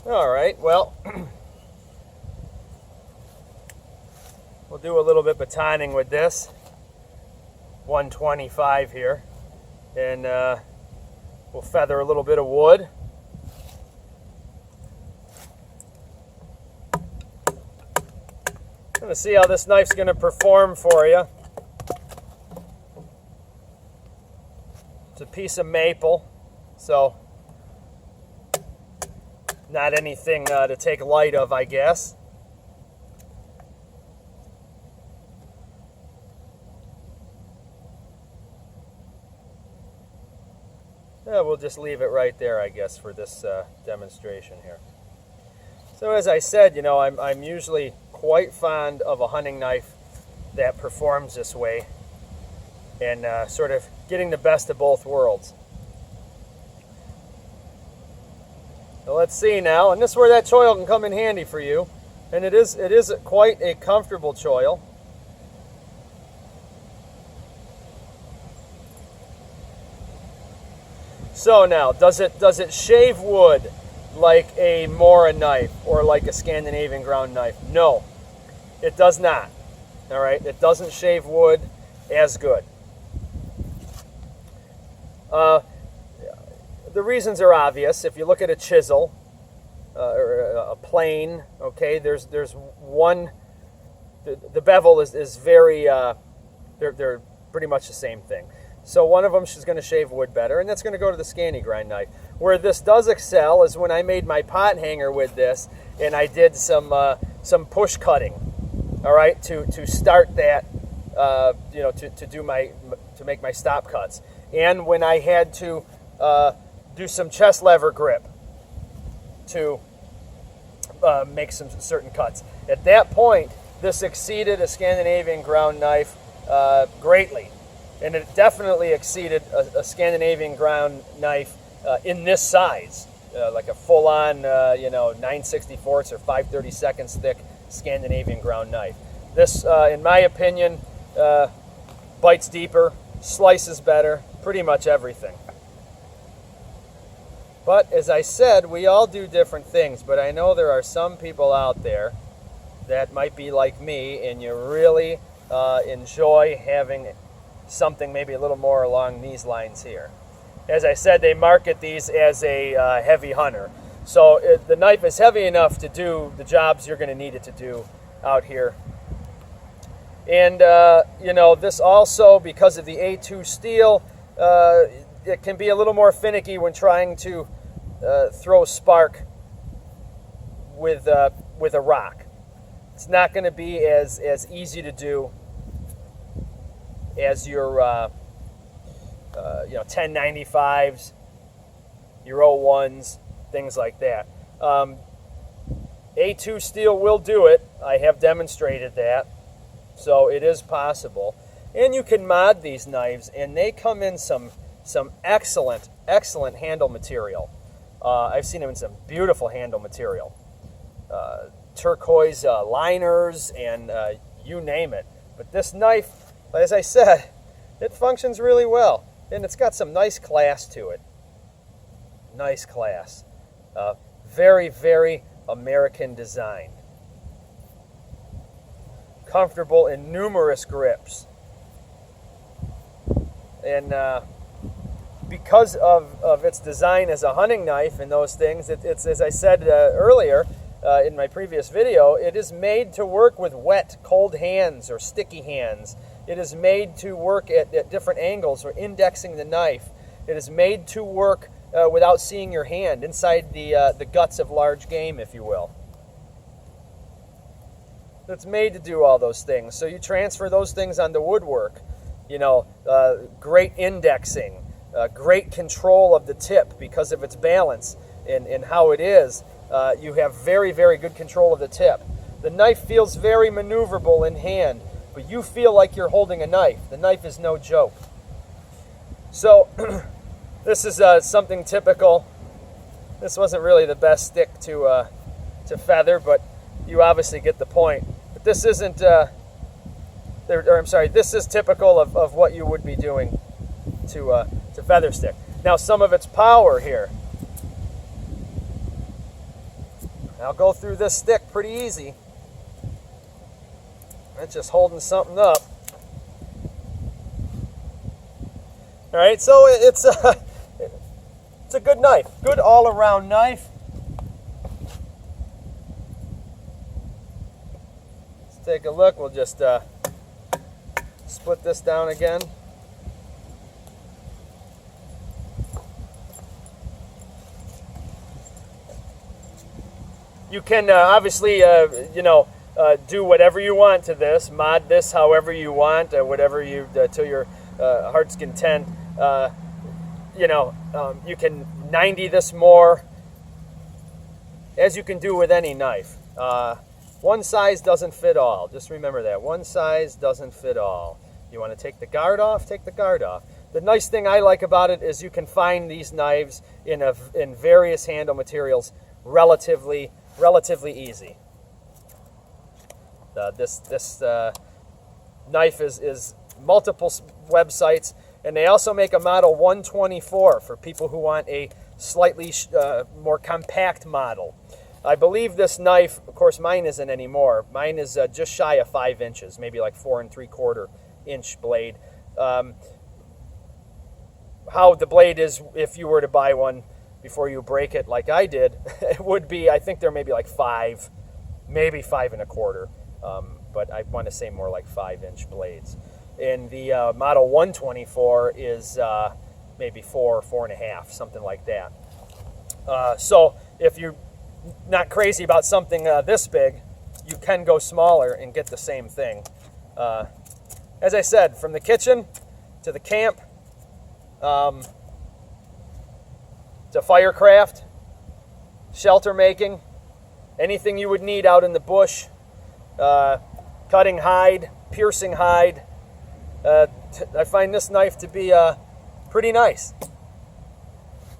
All right, well, we'll do a little bit of batoning with this. 125 here. And we'll feather a little bit of wood. Going to see how this knife's going to perform for you. It's a piece of maple, so not anything to take light of, I guess. Yeah, we'll just leave it right there, I guess, for this demonstration here. So as I said, you know, I'm usually quite fond of a hunting knife that performs this way and sort of getting the best of both worlds. So let's see now, and this is where that choil can come in handy for you, and it is quite a comfortable choil. So now, does it shave wood like a Mora knife or like a Scandinavian ground knife? No, it does not. All right, it doesn't shave wood as good. The reasons are obvious. If you look at a chisel or a plane, okay, there's one. The bevel is very. They're pretty much the same thing. So one of them is going to shave wood better, and that's going to go to the Scandi grind knife. Where this does excel is when I made my pot hanger with this, and I did some push cutting, all right, to start that, you know, to make my stop cuts, and when I had to do some chest lever grip to make some certain cuts. At that point, this exceeded a Scandinavian ground knife greatly. And it definitely exceeded a Scandinavian ground knife in this size, like a full-on, you know, 9/64 or 5/32 thick Scandinavian ground knife. This, in my opinion, bites deeper, slices better, pretty much everything. But as I said, we all do different things, but I know there are some people out there that might be like me, and you really enjoy having something maybe a little more along these lines here. As I said, they market these as a heavy hunter. So the knife is heavy enough to do the jobs you're going to need it to do out here. And, you know, this also, because of the A2 steel, it can be a little more finicky when trying to throw spark with a rock. It's not going to be as easy to do as your you know, 1095s, your 01s, things like that. A2 steel will do it. I have demonstrated that, so it is possible. And you can mod these knives, and they come in some excellent handle material. I've seen them in some beautiful handle material, turquoise liners, and you name it. But this knife, as I said, it functions really well, and it's got some nice class to it. Nice class. Very, very American design. Comfortable in numerous grips. And because of its design as a hunting knife and those things, it's as I said earlier in my previous video, it is made to work with wet, cold hands or sticky hands. It is made to work at different angles or indexing the knife. It is made to work without seeing your hand, inside the guts of large game, if you will. It's made to do all those things. So you transfer those things onto woodwork. You know, great indexing, great control of the tip because of its balance and how it is. You have very, very good control of the tip. The knife feels very maneuverable in hand, but you feel like you're holding a knife. The knife is no joke. So this is something typical. This wasn't really the best stick to feather, but you obviously get the point. But this isn't, this is typical of what you would be doing to feather stick. Now some of its power here. I'll go through this stick pretty easy. It's just holding something up. All right, so it's a good knife, good all-around knife. Let's take a look. We'll just split this down again. You can obviously, do whatever you want to this, mod this however you want, whatever you to your heart's content. You can 90 this more, as you can do with any knife. One size doesn't fit all. Just remember that. One size doesn't fit all. You want to take the guard off, take the guard off. The nice thing I like about it is you can find these knives in various handle materials relatively easy. This knife is multiple websites, and they also make a model 124 for people who want a slightly more compact model. I believe this knife, of course mine isn't anymore, mine is just shy of 5 inches, maybe like 4 3/4 inch blade. How the blade is, if you were to buy one before you break it like I did, it would be, I think they're maybe like 5, maybe 5 1/4. But I want to say more like 5-inch blades. And the model 124 is maybe 4, 4.5, something like that. So if you're not crazy about something this big, you can go smaller and get the same thing. As I said, from the kitchen to the camp, to firecraft, shelter making, anything you would need out in the bush, cutting hide, piercing hide. I find this knife to be pretty nice.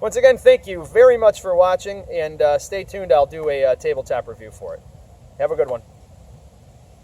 Once again, thank you very much for watching, and stay tuned. I'll do a tabletop review for it. Have a good one.